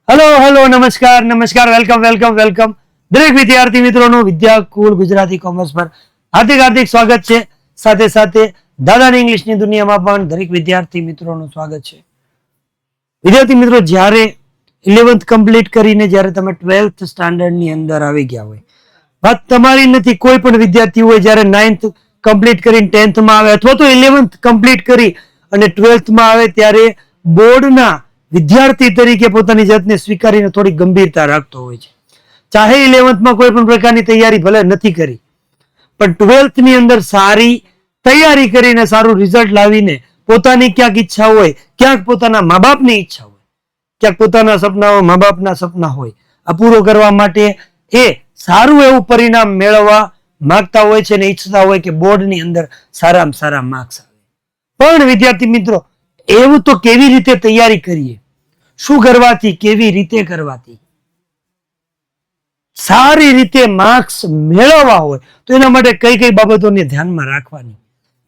Hello નમસ્કાર welcome દરેક વિદ્યાર્થી મિત્રોનું વિદ્યાકુલ ગુજરાતી કોમર્સ પર હાર્દિક સ્વાગત છે. સાથે દાદાની ઇંગ્લિશની દુનિયામાં પણ દરેક વિદ્યાર્થી મિત્રોનું સ્વાગત છે. વિદ્યાર્થી મિત્રો, જ્યારે 11th કમ્પ્લીટ કરીને જ્યારે તમે 12th સ્ટાન્ડર્ડની અંદર આવી ગયા હોય, વાત તમારી નથી, કોઈ પણ વિદ્યાર્થી હોય જ્યારે 9th કમ્પ્લીટ કરીને 10th માં આવે અથવા તો 11th કમ્પ્લીટ કરી અને 12th માં આવે ત્યારે બોર્ડના વિદ્યાર્થી તરીકે પોતાની જાતને સ્વીકારીને થોડી ગંભીરતા રાખતો હોય છે. ચાહે 11th માં કોઈ પણ પ્રકારની તૈયારી ભલે નથી કરી, પણ 12th ની અંદર સારી તૈયારી કરીને સારું રિઝલ્ટ લાવીને પોતાની ક્યાંક ઈચ્છા હોય, ક્યાંક પોતાના મા બાપની ઈચ્છા હોય, ક્યાંક પોતાના સપનાઓ મા બાપના સપના હોય, આ પૂરો કરવા માટે એ સારું એવું પરિણામ મેળવવા માંગતા હોય છે અને ઈચ્છતા હોય કે બોર્ડની અંદર સારામાં સારા માર્ક્સ આવે. પણ વિદ્યાર્થી મિત્રો, એવું તો કેવી રીતે તૈયારી કરીએ, શું કરવાથી, કેવી રીતે કરવાથી સારી રીતે માર્ક્સ મેળવવા હોય તો એના માટે કઈ કઈ બાબતોને ધ્યાનમાં રાખવાની,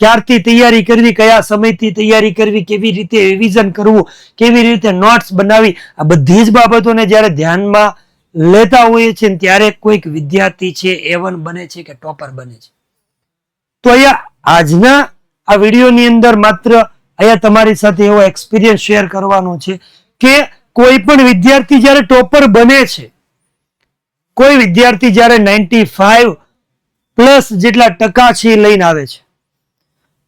ક્યારથી તૈયારી કરવી, કયા સમયથી તૈયારી કરવી, કેવી રીતે રિવિઝન કરવું, કેવી રીતે નોટ્સ બનાવી, આ બધી જ બાબતોને જ્યારે ધ્યાનમાં લેતા હોઈએ છીએ ત્યારે કોઈક વિદ્યાર્થી છે A1 બને છે કે ટોપર બને છે. તો અહીંયા આજના આ વિડીયોની અંદર માત્ર અહીંયા તમારી સાથે એવો એક્સપિરિયન્સ શેર કરવાનો છે કે કોઈ પણ વિદ્યાર્થી જ્યારે ટોપર બને છે, કોઈ વિદ્યાર્થી જ્યારે 95+ જેટલા ટકા છે લઈને આવે છે,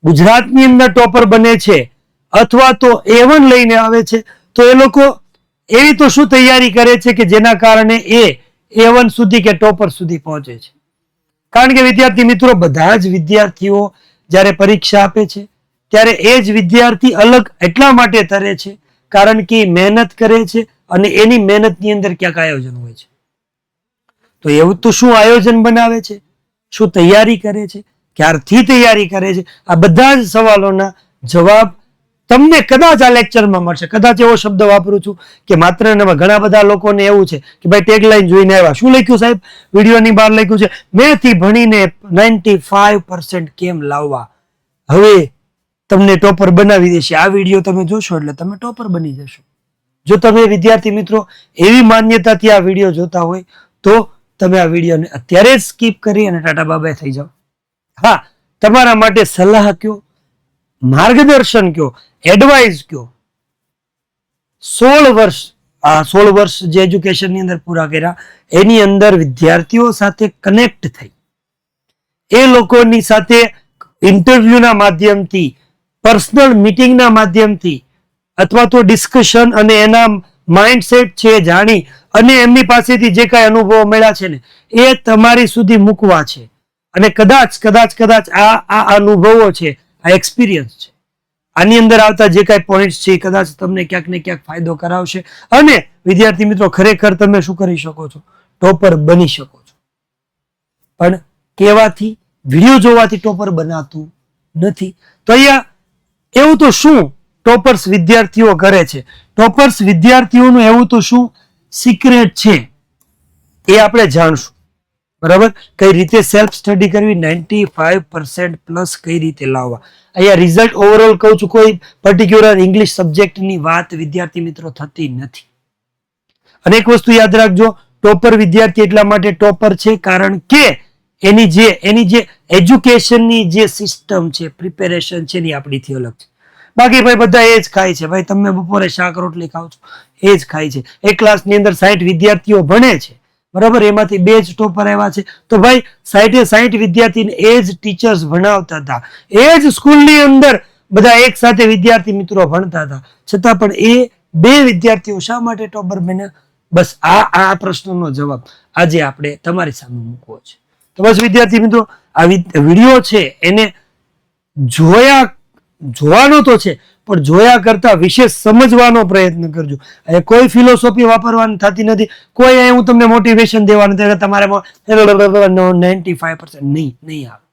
ગુજરાતની અંદર ટોપર બને છે અથવા તો A1 લઈને આવે છે, તો એ લોકો એવી તો શું તૈયારી કરે છે કે જેના કારણે એ A1 સુધી કે ટોપર સુધી પહોંચે છે. કારણ કે વિદ્યાર્થી મિત્રો, બધા જ વિદ્યાર્થીઓ જ્યારે પરીક્ષા આપે છે ત્યારે એ જ વિદ્યાર્થી અલગ એટલા માટે તરે છે કારણ કે મહેનત કરે છે અને એની મહેનતની અંદર ક્યાંક આયોજન હોય છે. તો એવું તો શું આયોજન બનાવે છે, શું તૈયારી કરે છે, ક્યારથી તૈયારી કરે છે, આ બધા જ સવાલોના જવાબ તમને કદાચ આ લેક્ચરમાં મળશે. કદાચ એવો શબ્દ વાપરું છું કે માત્ર ઘણા બધા લોકોને એવું છે કે ભાઈ ટેગલાઈન જોઈને આવ્યા, શું લખ્યું સાહેબ, વિડીયોની બહાર લખ્યું છે મેથી ભણીને 95% કેમ લાવવા, હવે તમને ટોપર બનાવી દેશે. આ વિડીયો તમે જોશો એટલે તમે ટોપર બની જશો. જો તમે વિદ્યાર્થી મિત્રો એવી માન્યતાથી આ વિડીયો જોતા હોય તો તમે આ વિડીયોને અત્યારે જ સ્કીપ કરી અને ટાટા બાબાય થઈ જાઓ. હા, તમારા માટે સલાહ કયો, માર્ગદર્શન કયો, એડવાઇસ કયો, 16 વર્ષ જે એજ્યુકેશનની અંદર પૂરા કર્યા એની અંદર વિદ્યાર્થીઓ સાથે કનેક્ટ થઈ, એ લોકોની સાથે ઇન્ટરવ્યુના માધ્યમથી, પર્સનલ મીટિંગના માધ્યમથી અથવા તો ડિસ્કશન અને એના માઇન્ડસેટ છે જાણી અને એમની પાસેથી જે કાંઈ અનુભવો મળ્યા છે ને એ તમારી સુધી મૂકવા છે. અને કદાચ આ અનુભવો છે, આ એક્સપિરિયન્સ છે, આની અંદર આવતા જે કાંઈ પોઈન્ટ્સ છે કદાચ તમને ક્યાંક ને ક્યાંક ફાયદો કરાવશે અને વિદ્યાર્થી મિત્રો ખરેખર તમે શું કરી શકો છો, ટોપર બની શકો છો. પણ કહેવાથી, વિડીયો જોવાથી ટોપર બનાતું નથી. તો અહીંયા એવું તો શું ટોપર્સ વિદ્યાર્થીઓ કરે છે, ટોપર્સ વિદ્યાર્થીઓનું એવું તો શું સિક્રેટ છે એ આપણે જાણશું. બરાબર, કઈ રીતે સેલ્ફ સ્ટડી કરવી, 95% કઈ રીતે લાવવા. અહીંયા રિઝલ્ટ ઓવરઓલ કહું છું, કોઈ પર્ટિક્યુલર ઇંગ્લિશ સબ્જેક્ટની વાત વિદ્યાર્થી મિત્રો થતી નથી. અને એક વસ્તુ યાદ રાખજો, ટોપર વિદ્યાર્થી એટલા માટે ટોપર છે કારણ કે એની જે એજ્યુકેશનની જે સિસ્ટમ છે, પ્રિપેરેશન છે એની આપણીથી અલગ છે. બાકી ભાઈ બધા એ જ ખાય છે, ભાઈ તમે બપોરે શાક રોટલી ખાવ છો એ જ ખાય છે. એક ક્લાસની અંદર 60 વિદ્યાર્થીઓ ભણે છે, બરાબર, એમાંથી 2 જ ટોપર આવ્યા છે, તો ભાઈ 60 વિદ્યાર્થીને એ જ ટીચર્સ ભણાવતા હતા, એ જ સ્કૂલની અંદર બધા એક સાથે વિદ્યાર્થી મિત્રો ભણતા હતા, છતાં પણ એ 2 વિદ્યાર્થીઓ શા માટે ટોપર બન્યા? બસ આ પ્રશ્નનો જવાબ આજે આપણે તમારી સામે મૂકવો છે. તો બસ વિદ્યાર્થી મિત્રો, આ વિડીયો છે એને જોવાનો તો છે પણ જોયા કરતા વિશેષ સમજવાનો પ્રયત્ન કરજો. અહીંયા કોઈ ફિલોસોફી વાપરવાની થતી નથી, કોઈ અહીં હું તમને મોટિવેશન દેવાનું નથી, તમારે 95% નહીં આવે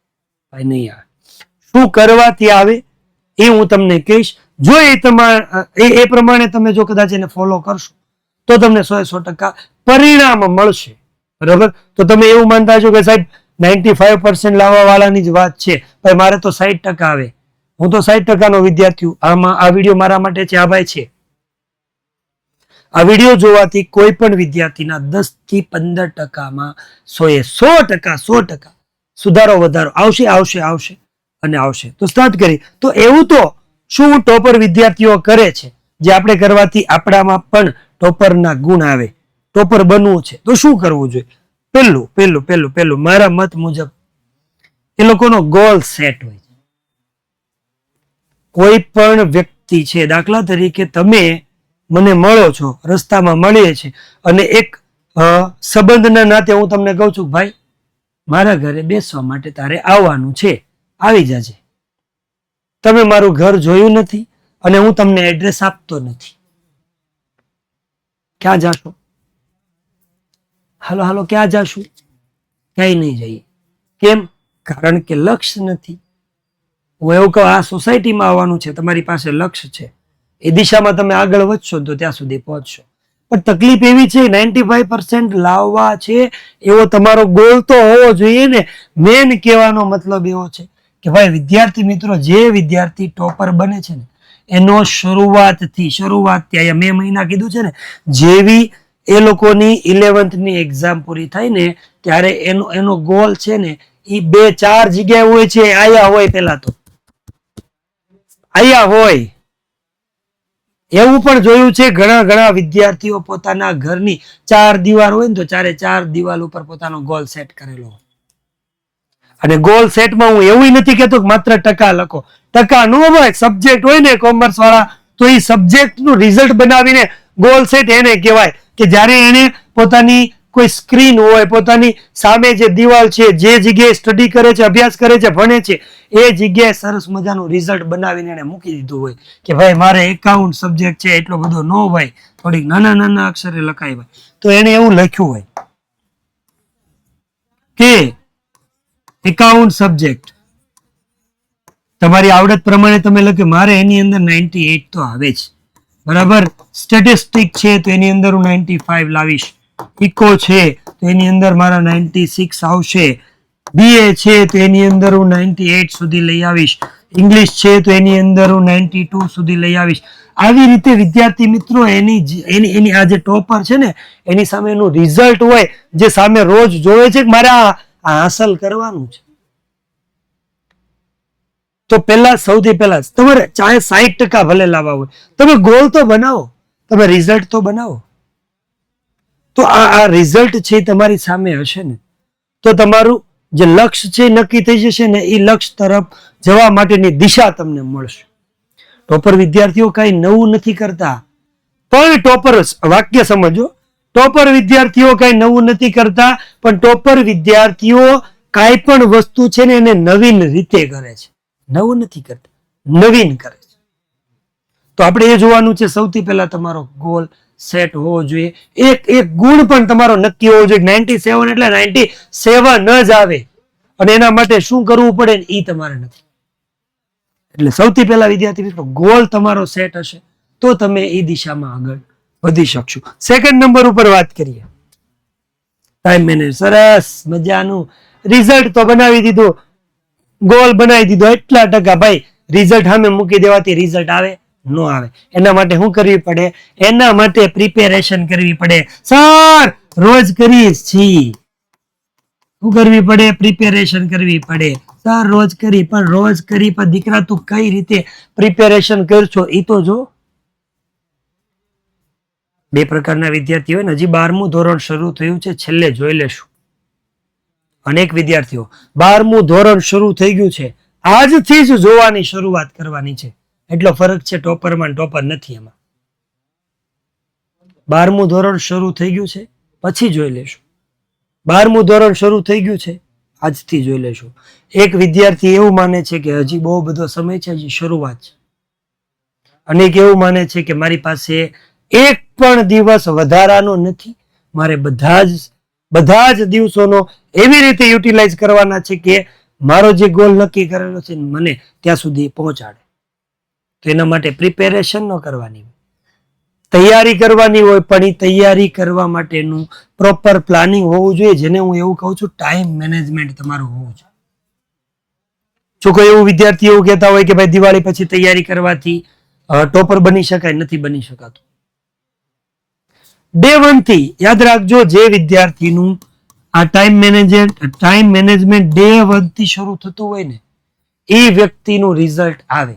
ભાઈ, નહીં આવે. શું કરવાથી આવે એ હું તમને કહીશ. જો એ પ્રમાણે તમે જો કદાચ એને ફોલો કરશો તો તમને 100% પરિણામ મળશે. બરાબર, તો તમે એવું માનતા છો કે સાહેબ 95% લાવવા વાળાની જ વાત છે, ભાઈ મારે તો 60% આવે, હું તો 60% નો વિદ્યાર્થી, આ વિડીયો મારા માટે છે, આ ભાઈ છે. આ વિડીયો જોવાથી કોઈ પણ વિદ્યાર્થીના 10 થી 15% 100% સુધારો વધારો આવશે અને આવશે. તો સ્ટાર્ટ કરી. તો એવું તો શું ટોપર વિદ્યાર્થીઓ કરે છે જે આપણે કરવાથી આપણામાં પણ ટોપરના ગુણ આવે, ટોપર બનવું છે તો શું કરવું જોઈએ? પહેલું મારા મત મુજબ એ લોકોનો ગોલ સેટ હોય છે. કોઈ પણ વ્યક્તિ છે, દાખલા તરીકે તમે મને મળો છો, રસ્તામાં મળીએ છીએ અને એક સંબંધના નાતે હું તમને કહું છું ભાઈ મારા ઘરે બેસવા માટે તારે આવવાનું છે, આવી જાજે. તમે મારું ઘર જોયું નથી અને હું તમને એડ્રેસ આપતો નથી. ક્યાં જાશો? હાલો ક્યાં જાશું? ક્યાંય નહીં જઈએ. કેમ? કારણ કે લક્ષ્ય નથી. હું એવું કહું આ સોસાયટીમાં આવવાનું છે, તમારી પાસે લક્ષ્ય છે, એ દિશામાં તમે આગળ વધશો તો ત્યાં સુધી પહોંચશો. પણ તકલીફ એવી છે 95% લાવવા છે એવો તમારો ગોલ તો હોવો જોઈએ ને. મેન કહેવાનો મતલબ એવો છે કે ભાઈ વિદ્યાર્થી મિત્રો, જે વિદ્યાર્થી ટોપર બને છે ને એનો શરૂઆતથી અહીંયા મે મહિના કીધું છે ને, જેવી એ લોકોની 11th ની એક્ઝામ પૂરી થાય ને ત્યારે એનો ગોલ છે ને એ 2-4 જગ્યાએ હોય છે. આયા હોય, પેલા તો આયા હોય. એવું પણ જોયું છે ઘણા વિદ્યાર્થીઓ પોતાના ઘરની 4 દિવાલ હોય ને તો 4 દિવાલ ઉપર પોતાનો ગોલ સેટ કરેલો. અને ગોલ સેટમાં હું એવું નથી કહેતો કે માત્ર ટકા લખો. ટકા નો હોય, સબ્જેક્ટ હોય ને કોમર્સ વાળા તો એ સબ્જેક્ટ નું રિઝલ્ટ બનાવીને ગોલ સેટ એને કહેવાય કે જ્યારે એને પોતાની કોઈ સ્ક્રીન હોય, પોતાની સામે જે દિવાલ છે, જે જગ્યાએ સ્ટડી કરે છે, અભ્યાસ કરે છે, ભણે છે, એ જગ્યાએ સરસ મજાનું રિઝલ્ટ બનાવીને એને મૂકી દીધું હોય કે ભાઈ મારે એકાઉન્ટ સબ્જેક્ટ છે, એટલો બધો ન હોય, થોડીક નાના અક્ષરે લખાય હોય, તો એને એવું લખ્યું હોય કે એકાઉન્ટ સબ્જેક્ટ તમારી આવડત પ્રમાણે તમે લખ્યું મારે એની અંદર 98 તો આવે જ, બરાબર. સ્ટેટિસ્ટિક છે તો એની અંદર હું 95 લાવીશ. ઇકો છે તો એની અંદર મારા 96 આવશે. બીએ છે તો એની અંદર હું 98 સુધી લઈ આવીશ. ઇંગ્લિશ છે તો એની અંદર હું 92 સુધી લઈ આવીશ. આવી રીતે વિદ્યાર્થી મિત્રો એની આ જે ટોપર છે ને એની સામે એનું રિઝલ્ટ હોય, જે સામે રોજ જોવે છે કે મારે આ હાંસલ કરવાનું છે. તો સૌથી પહેલા તમારે ચાહે 60% ભલે લાવવા હોય, તમે ગોલ તો બનાવો, તમે રિઝલ્ટ તો બનાવો. તો આ રિઝલ્ટ છે તમારી સામે હશે ને તો તમારું જે લક્ષ્ય છે નક્કી થઈ જશે ને, એ લક્ષ્ય તરફ જવા માટેની દિશા તમને મળશે. ટોપર વિદ્યાર્થીઓ કઈ નવું નથી કરતા, પણ વાક્ય સમજો, ટોપર વિદ્યાર્થીઓ કઈ નવું નથી કરતા, પણ ટોપર વિદ્યાર્થીઓ કાંઈ પણ વસ્તુ છે ને એને નવીન રીતે કરે છે. નવું નથી કરતા, નવીન કરે છે. તો આપણે એ જોવાનું છે સૌથી પહેલા તમારો ગોલ સેટ હોવો જોઈએ. એક ગુણ પણ તમારો નક્કી હોવો જોઈએ. 97 એટલે 97 જ આવે અને એના માટે શું કરવું પડે એ તમારે નથી. એટલે સૌથી પહેલા વિદ્યાર્થી મિત્રો ગોલ તમારો સેટ હશે તો તમે એ દિશામાં આગળ વધી શકશો. સેકન્ડ નંબર ઉપર વાત કરીએ, ટાઈમ મેનેજ. સરસ મજાનું રિઝલ્ટ તો બનાવી દીધું, ગોલ બનાવી દીધો, એટલા ટકા. ભાઈ રિઝલ્ટ સામે મૂકી દેવાથી રિઝલ્ટ આવે ન આવે. એના માટે શું કરવી પડે? એના માટે પ્રિપેરેશન કરવી પડે. સર રોજ કરીશ છી. શું કરવી પડે? પ્રિપેરેશન કરવી પડે. સર રોજ કરી પણ દીકરા તું કઈ રીતે પ્રિપેરેશન કરશો એ તો જો. 2 પ્રકારના વિદ્યાર્થીઓ હજી 12મું ધોરણ શરૂ થયું છે, છેલ્લે જોઈ લેશું. અનેક વિદ્યાર્થીઓ 12મું ધોરણ શરૂ થઈ ગયું છે, આજથી જ જોવાની શરૂઆત કરવાની છે. એટલો ફરક છે ટોપરમાં ટોપર નથી. એમાં 12મું ધોરણ શરૂ થઈ ગયું છે, પછી જોઈ લેશું. 12મું ધોરણ શરૂ થઈ ગયું છે, આજથી જોઈ લેશું. એક વિદ્યાર્થી એવું માને છે કે હજી બહુ બધો સમય છે, હજી શરૂઆત છે. અનેક એવું માને છે કે મારી પાસે એક પણ દિવસ વધારાનો નથી, મારે બધા જ દિવસોનો એવી રીતે યુટિલાઇઝ કરવાના છે કે મારો જે ગોલ નક્કી કરેલો છે મને ત્યાં સુધી પહોંચાડે. તો એના માટે પ્રિપેરેશન ન કરવાની, તૈયારી કરવાની હોય, પણ એ તૈયારી કરવા માટેનું પ્રોપર પ્લાનિંગ હોવું જોઈએ, જેને હું એવું કહું છું ટાઈમ મેનેજમેન્ટ તમારું હોવું જોઈએ. જો કોઈ એવું વિદ્યાર્થી એવું કહેતા હોય કે ભાઈ દિવાળી પછી તૈયારી કરવાથી ટોપર બની શકાય, નથી બની શકાતું. ડે 1 થી યાદ રાખજો, જે વિદ્યાર્થીનું આ ટાઈમ મેનેજમેન્ટ ડે 1 થી શરૂ થતું હોય ને એ વ્યક્તિનું રિઝલ્ટ આવે.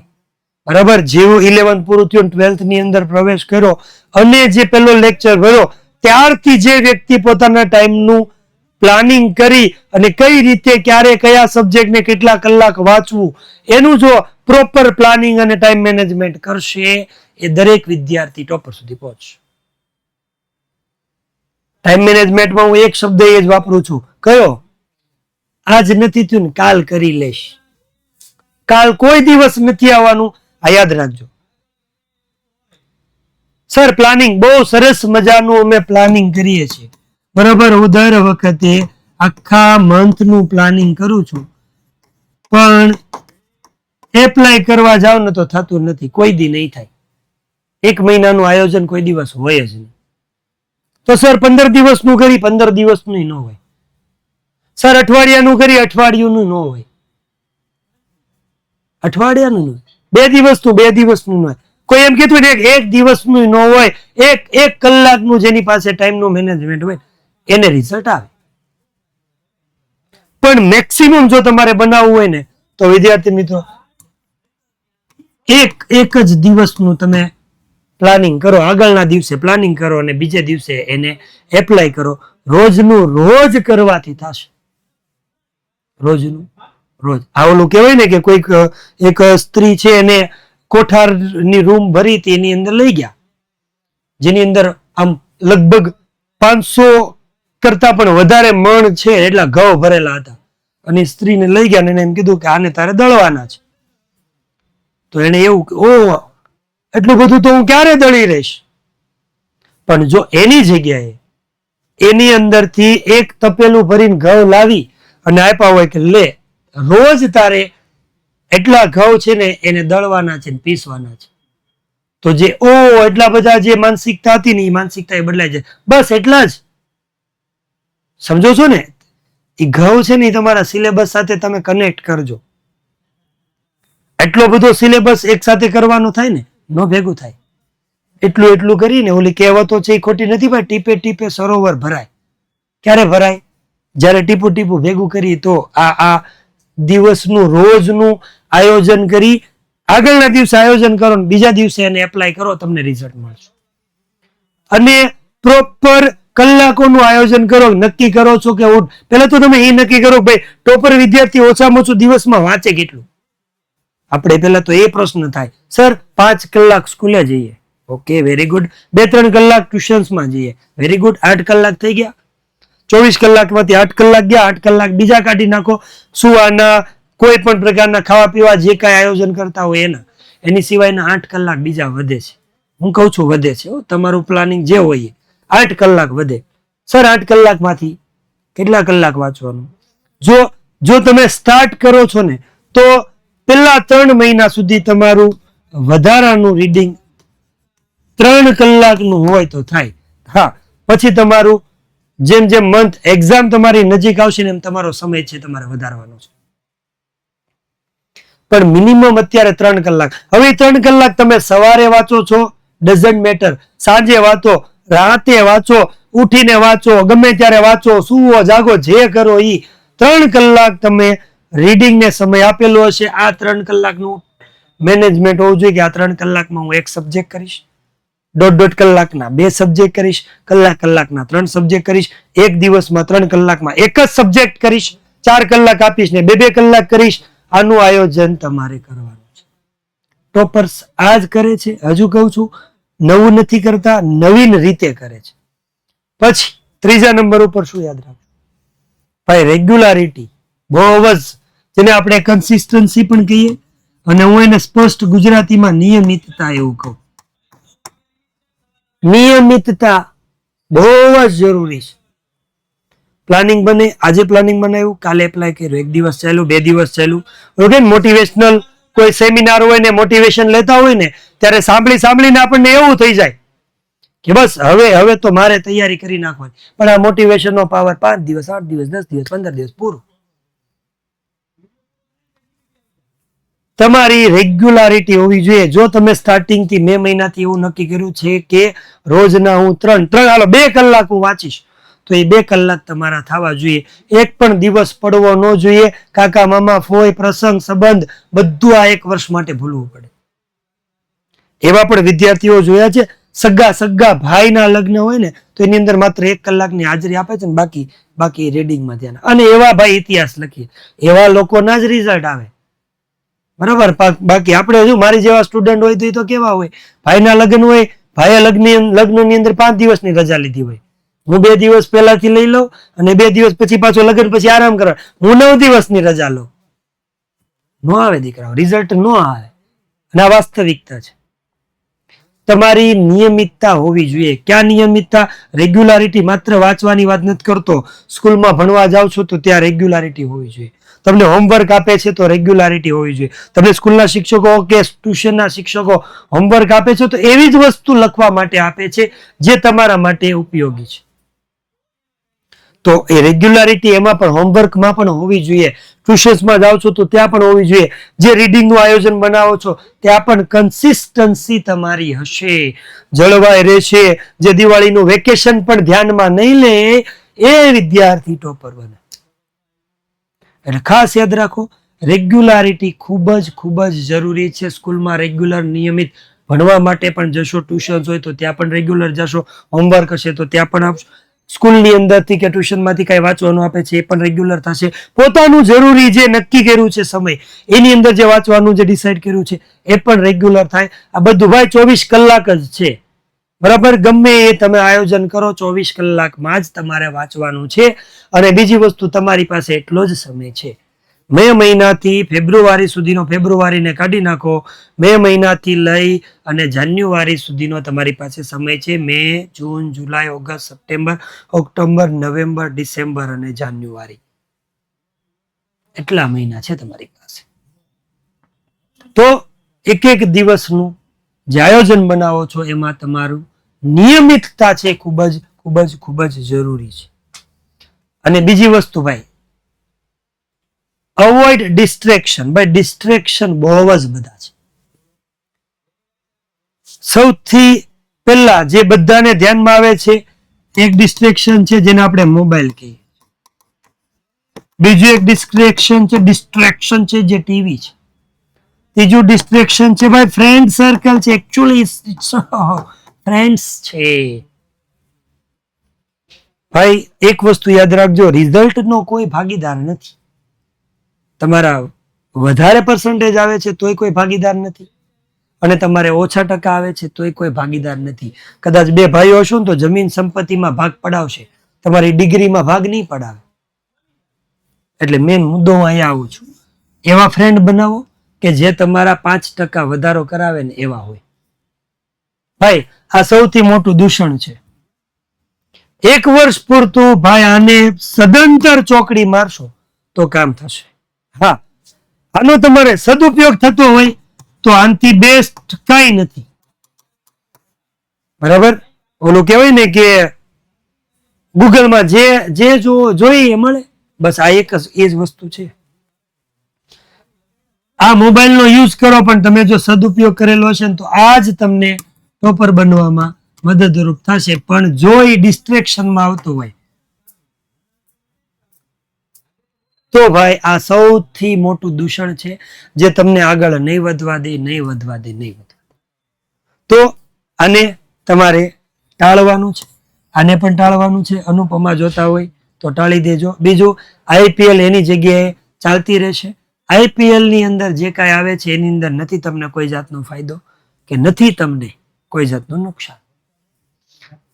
બરાબર, જેવું 11 પૂરું થયું 12th ની અંદર પ્રવેશ કર્યો અને જે પેલો લેક્ચર ભર્યો ત્યારથી જે વ્યક્તિ પોતાના ટાઈમનું પ્લાનિંગ કરી અને કઈ રીતે ક્યારે કયા સબ્જેક્ટને કેટલા કલાક વાંચવું એનું જો પ્રોપર પ્લાનિંગ અને ટાઈમ મેનેજમેન્ટ કરશે એ દરેક વિદ્યાર્થી ટોપર સુધી પહોંચશે. ટાઈમ મેનેજમેન્ટમાં હું એક શબ્દ એ જ વાપરું છું, કયો? આજ નથી થયું ને કાલ કરી લઈશ. કાલ કોઈ દિવસ નથી આવવાનું, આ યાદ રાખજો. સર પ્લાનિંગ બહુ સરસ મજાનું અમે પ્લાનિંગ કરીએ છીએ. બરાબર, હું દર વખતે આખા મંથ નું પ્લાનિંગ કરું છું, પણ એપ્લાય કરવા જાવ ને તો થતું નથી, કોઈ દી નહીં થાય. એક મહિનાનું આયોજન કોઈ દિવસ હોય જ નહીં. તો સર 15 દિવસનું કરી 15 દિવસનું ન હોય. સર અઠવાડિયાનું કરી અઠવાડિયાનું ન હોય. અઠવાડિયાનું ન હોય. 2 દિવસનું 2 દિવસનું ન હોય. કોઈ એમ કીધું ને એક દિવસનું ન હોય, એક કલાકનું જેની પાસે ટાઈમનું મેનેજમેન્ટ હોય એને રિઝલ્ટ આવે. પણ મેક્સિમમ જો તમારે બનાવવું હોય ને તો વિદ્યાર્થી મિત્રો એક જ દિવસનું તમે પ્લાનિંગ કરો, આગળના દિવસે પ્લાનિંગ કરો અને બીજે દિવસે એને એપ્લાય કરો. રોજનું રોજ કરવાથી થશે. રોજનું રોજ. આ ઓલું કહેવાય ને કે કોઈક એક સ્ત્રી છે એને કોઠારની રૂમ ભરી હતી, એની અંદર લઈ ગયા, જેની અંદર આમ લગભગ 500 કરતા પણ વધારે મણ છે એટલા ઘઉં ભરેલા હતા, અને સ્ત્રીને લઈ ગયા અને એમ કીધું કે આને તારે દળવાના છે. તો એને એવું, ઓ એટલું બધું તો હું ક્યારે દળી રહીશ. પણ જો એની જગ્યાએ એની અંદરથી એક તપેલું ભરીને ઘઉં લાવી અને આપ્યા હોય કે લે રોજ તારે એટલા ઘઉં છે ને એને દળવાના છે ને પીસવાના છે, તો જે એટલા બધા જે માનસિકતા હતી ને એ માનસિકતા એ બદલાય જાય. બસ એટલા જ. સમજો છો ને? એ ઘઉં છે ને એ તમારા સિલેબસ સાથે તમે કનેક્ટ કરજો. એટલો બધો સિલેબસ એક સાથે કરવાનો થાય ને નો ભેગું થાય. એટલું કરીને ઓલી કહેવતો છે એ ખોટી નથી ભાઈ, ટીપે ટીપે સરોવર ભરાય. ક્યારે ભરાય? જ્યારે ટીપું ટીપું ભેગું કરી. તો આ દિવસનું રોજનું આયોજન કરી આગળના દિવસે આયોજન કરો ને બીજા દિવસે એને એપ્લાય કરો, તમને રિઝલ્ટ મળશે. અને પ્રોપર કલાકોનું આયોજન કરો. નક્કી કરો છો કે પહેલા તો તમે એ નક્કી કરો ભાઈ ટોપર વિદ્યાર્થી ઓછામાં ઓછું દિવસમાં વાંચે કેટલું. આપણે પહેલા તો એ પ્રશ્ન થાય, સર 5 કલાક સ્કૂલે જઈએ, ઓકે વેરી ગુડ. 2-3 કલાક ટ્યુશન્સમાં જઈએ, વેરી ગુડ. 8 કલાક થઈ ગયા. 24 કલાકમાંથી 8 કલાક ગયા, 8 કલાક બીજા કાઢી નાખો. સુવાના, કોઈ પણ પ્રકારના ખાવા પીવા જે કાંઈ આયોજન કરતા હોય એની સિવાયના 8 કલાક બીજા વધે છે. હું કહું છું વધે છે, તમારું પ્લાનિંગ જે હોય 8 કલાક વધે. સર 8 કલાકમાંથી કેટલા કલાક વાંચવાનું? જો તમે સ્ટાર્ટ કરો છો ને તો પહેલા 3 મહિના સુધી તમારું વધારાનું રીડિંગ 3 કલાકનું હોય તો થાય. હા, પછી તમારું જેમ જેમ મંથ એક્ઝામ તમારી નજીક આવશે ને એમ તમારો સમય છે તમારે વધારવાનો છે. પણ મિનિમમ અત્યારે 3 કલાક. હવે 3 કલાક તમે સવારે વાંચો છો, ડઝન્ટ મેટર. સાંજે વાંચો, રાતે વાંચો, ઉઠીને વાંચો, ગમે ત્યારે વાંચો, સુવો જાગો, જે કરો એ 3 કલાક તમે રીડિંગને સમય આપેલો હશે. આ 3 કલાકનું મેનેજમેન્ટ હોવું જોઈએ કે આ 3 કલાકમાં હું એક સબ્જેક્ટ કરીશ, 1.5 કલાકના 2 સબ્જેક્ટ કરીશ, કલાકના 3 સબ્જેક્ટ કરીશ, એક દિવસમાં 3 કલાકમાં એક જ સબ્જેક્ટ કરીશ, 4 કલાક આપીશ ને 2 કલાક કરીશ. આનું આયોજન તમારે કરવાનું છે. ટોપર્સ આ જ કરે છે. હજુ કહું છું, નવું નથી કરતા, નવીન રીતે કરે છે. પછી 3જા નંબર ઉપર શું યાદ રાખવું ભાઈ? રેગ્યુલારિટી. બહુ જ, જેને આપણે કન્સિસ્ટન્સી પણ કહીએ, અને હું એને સ્પષ્ટ ગુજરાતીમાં નિયમિતતા એવું કહું. નિયમિતતા બહુ જ જરૂરી છે. પ્લાનિંગ બને, આજે પ્લાનિંગ બનાવ્યું, કાલે એપ્લાય કર્યું, 1 દિવસ ચાલ્યું, 2 દિવસ ચાલ્યું. ઓકે, મોટિવેશનલ કોઈ સેમિનાર હોય ને મોટિવેશન લેતા હોય ને ત્યારે સાંભળીને આપણને એવું થઈ જાય કે બસ હવે તો મારે તૈયારી કરી નાખવાની. પણ આ મોટિવેશનનો પાવર 5 દિવસ, 8 દિવસ, 10 દિવસ, 15 દિવસ પૂરું. તમારી રેગ્યુલારિટી હોવી જોઈએ. જો તમે સ્ટાર્ટિંગ થી મે મહિનાથી એવું નક્કી કર્યું છે કે રોજના હું 2 કલાક હું વાંચીશ, તો એ 2 કલાક તમારા થવા જોઈએ. એક પણ દિવસ પડવો ન જોઈએ. કાકા મામા ફોય પ્રસંગ સંબંધ બધું આ 1 વર્ષ માટે ભૂલવું પડે. એવા પણ વિદ્યાર્થીઓ જોયા છે, સગા ભાઈના લગ્ન હોય ને તો એની અંદર માત્ર 1 કલાકની હાજરી આપે છે ને બાકી રીડિંગમાં ધ્યાન. અને એવા ભાઈ ઇતિહાસ લખીએ, એવા લોકોના જ રિઝલ્ટ આવે. બરાબર. બાકી આપણે જો મારી જેવા સ્ટુડન્ટ હોય તો એ તો કેવા હોય, ભાઈના લગ્ન હોય, ભાઈએ લગ્નની અંદર 5 દિવસની રજા લીધી હોય, હું 2 દિવસ પહેલાથી લઈ લઉં અને 2 દિવસ પછી પાછો લગ્ન પછી આરામ કરવા, હું 9 દિવસની રજા લઉં. નો આવે દીકરાઓ, રિઝલ્ટ નો આવે. અને આ વાસ્તવિકતા છે. તમારી નિયમિતતા હોવી જોઈએ. ક્યાં નિયમિતતા? રેગ્યુલારિટી. માત્ર વાંચવાની વાત નથી કરતો. સ્કૂલમાં ભણવા જાવ છો તો ત્યાં રેગ્યુલારિટી હોવી જોઈએ. તમને હોમવર્ક આપે છે તો રેગ્યુલારિટી હોવી જોઈએ. તમને સ્કૂલના શિક્ષકો કે ટ્યુશનના શિક્ષકો હોમવર્ક આપે છે તો એવી જ વસ્તુ લખવા માટે આપે છે જે તમારા માટે ઉપયોગી છે. તો એ રેગ્યુલારિટી એમાં પણ હોમવર્કમાં પણ હોવી જોઈએ. ટ્યુશન્સમાં જાઓ છો તો ત્યાં પણ હોવી જોઈએ. જે રીડિંગનું આયોજન બનાવો છો ત્યાં પણ કન્સિસ્ટન્સી તમારી હશે, જળવાઈ રહેશે. જે દિવાળીનું વેકેશન પણ ધ્યાનમાં નહીં લે એ વિદ્યાર્થી ટોપર બને. એટલે ખાસ યાદ રાખો, રેગ્યુલારિટી ખૂબ જ જરૂરી છે. સ્કૂલમાં રેગ્યુલર નિયમિત ભણવા માટે પણ જશો, ટ્યુશન્સ હોય તો ત્યાં પણ રેગ્યુલર જશો, હોમવર્ક હશે તો ત્યાં પણ આપશો. સ્કૂલની અંદરથી કે ટ્યુશનમાંથી કઈ વાંચવાનું આપે છે એ પણ રેગ્યુલર થશે. પોતાનું જરૂરી જે નક્કી કર્યું છે સમય, એની અંદર જે વાંચવાનું જે ડિસાઈડ કર્યું છે એ પણ રેગ્યુલર થાય. આ બધું ભાઈ 24 કલાક જ છે. બરાબર. ગમે એ તમે આયોજન કરો, 24 કલાકમાં જ તમારે વાંચવાનું છે. અને બીજી વસ્તુ, તમારી પાસે એટલો જ સમય છે. મે મહિનાથી ફેબ્રુઆરી સુધીનો, ફેબ્રુઆરીને કાઢી નાખો, મે મહિનાથી લઈ અને જાન્યુઆરી સુધીનો તમારી પાસે સમય છે. May, June, July, August, September, October, November, December અને જાન્યુઆરી, એટલા મહિના છે તમારી પાસે. તો એક દિવસનું જે આયોજન બનાવો છો એમાં તમારું નિયમિતતા છે ખૂબ જ જરૂરી છે. અને બીજી વસ્તુ ભાઈ, અવોઇડ ડિસ્ટ્રેક્શન. ભાઈ ડિસ્ટ્રેક્શન બહુ જ બધા છે. સૌથી પહેલા જે બધાને ધ્યાનમાં આવે છે એક ડિસ્ટ્રેક્શન છે જેને આપણે મોબાઈલ કહીએ. બીજું એક ડિસ્ટ્રેક્શન છે જે ટીવી છે. ત્રીજું ડિસ્ટ્રેક્શન છે ભાઈ ફ્રેન્ડ સર્કલ છે. એકચ્યુઅલી ફ્રેન્ડ્સ છે. ભાઈ એક વસ્તુ યાદ રાખજો, રિઝલ્ટનો કોઈ ભાગીદાર નથી. તમારા વધારે પર્સન્ટેજ આવે છે તોય કોઈ ભાગીદાર નથી, અને તમારે ઓછા ટકા આવે છે તોય કોઈ ભાગીદાર નથી. કદાચ 2 ભાઈઓ હશો ને તો જમીન સંપત્તિમાં ભાગ પડાવશે, તમારી ડિગ્રીમાં ભાગ નહીં પડાવે. એટલે મેન મુદ્દો હું અહીંયા આવું છું. એવા ફ્રેન્ડ બનાવો કે જે તમારા 5% વધારો કરાવે ને એવા હોય. ભાઈ આ સૌથી મોટું દૂષણ છે. 1 વર્ષ પૂરતું ભાઈ આને સદંતર ચોકડી મારશો તો કામ થશે. હા, આનો તમારે સદુપયોગ થતો હોય તો આનથી બેસ્ટ કઈ નથી. બરાબર. ઓલું કહેવાય ને કે ગૂગલમાં જે જોઈએ એ મળે. બસ આ એક જ એ જ વસ્તુ છે. આ મોબાઈલનો યુઝ કરો પણ તમે જો સદુપયોગ કરેલો હશે ને તો આ જ તમને ટોપર બનવામાં મદદરૂપ થશે. પણ જો એ ડિસ્ટ્રેક્શનમાં આવતો હોય તો ભાઈ આ સૌથી મોટું દૂષણ છે જે તમને આગળ નહીં વધવા દે. તો આને તમારે ટાળવાનું છે. આને પણ ટાળવાનું છે. અનુપમા જોતા હોય તો ટાળી દેજો. બીજું, IPL એની જગ્યાએ ચાલતી રહેશે. IPL ની અંદર જે કાંઈ આવે છે એની અંદર નથી તમને કોઈ જાતનો ફાયદો કે નથી તમને કોઈ જાતનું નુકસાન.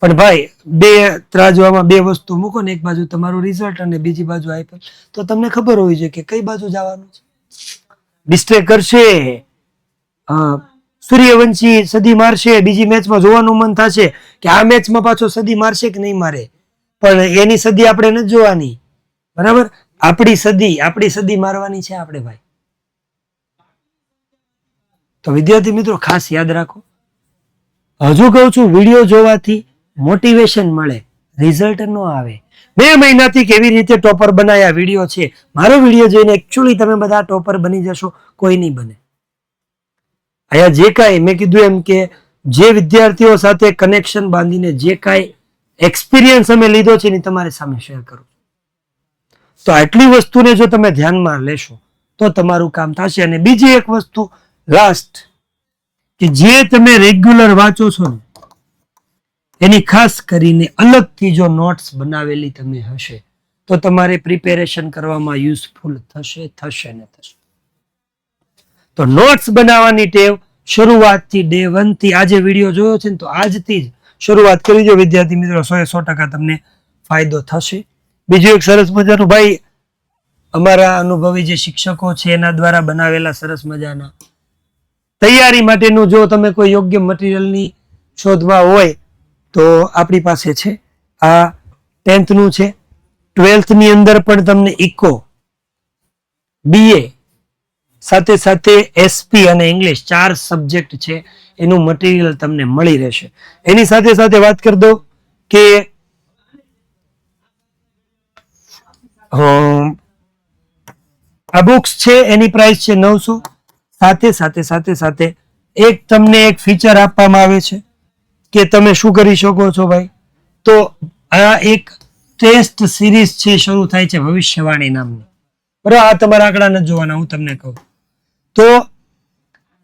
પણ ભાઈ 2 ત્રાજવામાં 2 વસ્તુ મૂકો ને, એક બાજુ તમારું રિઝલ્ટ અને બીજી બાજુ IPL, તો તમને ખબર હોવી જોઈએ કે કઈ બાજુ જવાનું છે. ડિસ્ટ્રેક્ટ કરશે, સૂર્યવંશી સદી મારશે, બીજી મેચમાં જોવાનું મન થશે કે આ મેચમાં પાછો સદી મારશે કે નહીં મારે, પણ એની સદી આપણે નથી જોવાની. બરાબર. આપણી સદી મારવાની છે આપણે ભાઈ. તો વિદ્યાર્થી મિત્રો ખાસ યાદ રાખો. હજુ કહું છું, વિડીયો જોવાથી મોટિવેશન મળે, રિઝલ્ટ ન આવે. 2 મહિનાથી કેવી રીતે ટોપર બનાયા વિડીયો છે. મારો વિડીયો જોઈને એકચ્યુઅલી તમે બધા ટોપર બની જશો, કોઈ નહીં બને. અહીંયા જે કાંઈ મેં કીધું એમ કે જે વિદ્યાર્થીઓ સાથે કનેક્શન બાંધીને જે કાંઈ એક્સપિરિયન્સ અમે લીધો છે એની તમારી સામે શેર કરું. તો આટલી વસ્તુને જો તમે ધ્યાનમાં લેશો તો તમારું કામ થશે. અને બીજી એક વસ્તુ લાસ્ટ, કે જે તમે રેગ્યુલર વાંચો છો ને એની ખાસ કરીને અલગથી જો નોટ્સ બનાવેલી તમે હશે તો તમારે પ્રિપેરેશન કરવામાં યુઝફુલ થશે ને થશે. તો નોટ્સ બનાવવાની ટેવ શરૂઆતથી ડે 1 થી આજે વિડીયો જોયો છે ને તો આજથી જ શરૂઆત કરી દો વિદ્યાર્થી મિત્રો. 100% તમને ફાયદો થશે. બીજું એક સરસ મજાનું ભાઈ અમારા અનુભવી જે શિક્ષકો છે એના દ્વારા બનાવેલા સરસ મજાના તૈયારી માટેનું જો તમે કોઈ યોગ્ય મટીરિયલની શોધમાં હોય તો આપણી પાસે છે. આ 10th નું છે. 12th ની અંદર પણ તમને ઇકો, BA સાથે સાથે SP અને ઇંગ્લિશ 4 સબ્જેક્ટ છે એનું મટીરિયલ તમને મળી રહેશે. એની સાથે સાથે વાત કરી દો કે આ બુક્સ છે એની પ્રાઇસ છે 900. સાથે એક તમને એક ફીચર આપવામાં આવે છે કે તમે શું કરી શકો છો ભાઈ. તો આ એક ટેસ્ટ સિરીઝ છે શરૂ થાય છે ભવિષ્યવાણી નામની. બરાબર, આ તમારા આંકડા નથી જોવાના, હું તમને કહું તો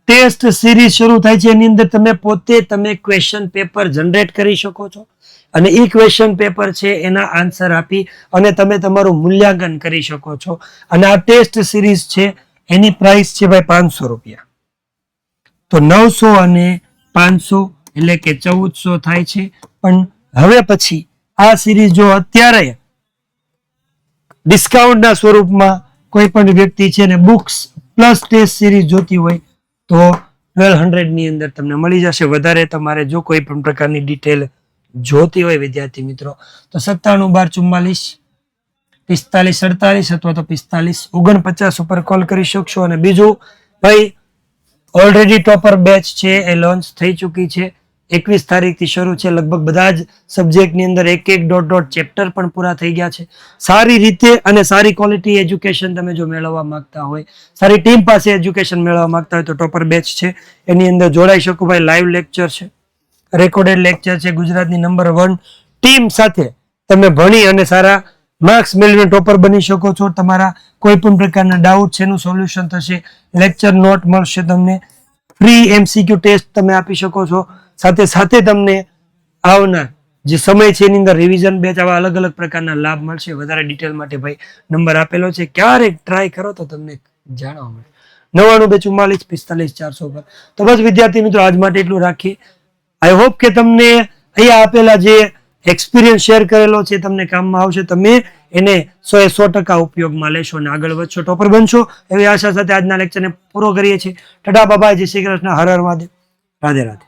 ટેસ્ટ સિરીઝ શરૂ થાય છે. એની અંદર તમે પોતે ક્વેશ્ચન પેપર જનરેટ કરી શકો છો અને એ ક્વેશ્ચન પેપર છે એના આન્સર આપી અને તમે તમારું મૂલ્યાંકન કરી શકો છો. અને આ ટેસ્ટ સિરીઝ છે એની પ્રાઇસ છે ભાઈ 500 રૂપિયા. તો 900 અને 500 એટલે કે 1400 થાય છે. પણ હવે પછી આ સિરીઝ જો અત્યારે ડિસ્કાઉન્ટના સ્વરૂપમાં કોઈ પણ વ્યક્તિ છે ને બુક્સ પ્લસ ટેસ્ટ સિરીઝ જોતી હોય તો 1200 ની અંદર તમને મળી જશે. વધારે તમારે જો કોઈ પણ પ્રકારની ડિટેલ જોતી હોય વિદ્યાર્થી મિત્રો તો 97 12 45 48 અથવા તો 45 49 ઉપર કોલ કરી શકશો. અને બીજું ભાઈ ઓલરેડી ટોપર બેચ છે એ લોન્ચ થઈ ચૂકી છે. 21 તારીખથી શરૂ છે. લગભગ બધા જ સબ્જેક્ટની અંદર એક ચેપ્ટર પણ પૂરા થઈ ગયા છે. સારી રીતે અને સારી ક્વોલિટી એજ્યુકેશન તમે જો મેળવવા માંગતા હોય, સારી ટીમ પાસે એજ્યુકેશન મેળવવા માંગતા હોય તો ટોપર બેચ છે એની અંદર જોડાઈ શકો ભાઈ. લાઈવ લેક્ચર છે, રેકોર્ડેડ લેક્ચર છે, ગુજરાતની નંબર 1 ટીમ સાથે તમે ભણી અને સારા માર્ક્સ મેળવીને ટોપર બની શકો છો. તમારા કોઈ પણ પ્રકારના ડાઉટ છે એનું સોલ્યુશન થશે. લેક્ચર નોટ મળશે તમને. ફ્રી MCQ ટેસ્ટ તમે આપી શકો છો. સાથે તમને આવનાર જે સમય છે એની અંદર રિવિઝન બેચ આવા અલગ અલગ પ્રકારના લાભ મળશે. વધારે ડિટેલ માટે ભાઈ નંબર આપેલો છે, ક્યારેક ટ્રાય કરો તો તમને જાણવા મળે. 99 244 45 400 પર. તો બસ વિદ્યાર્થી મિત્રો આજ માટે એટલું રાખીએ. આઈ હોપ કે તમને અહીંયા આપેલા જે એક્સપિરિયન્સ શેર કરેલો છે તમને કામમાં આવશે. તમે એને 100% ઉપયોગમાં લેશો અને આગળ વધશો, ટોપર બનશો એવી આશા સાથે આજના લેક્ચરને પૂરો કરીએ છીએ. ટાટા બાય, જય શ્રી કૃષ્ણ, હર હર મહાદેવ, રાધે રાધે.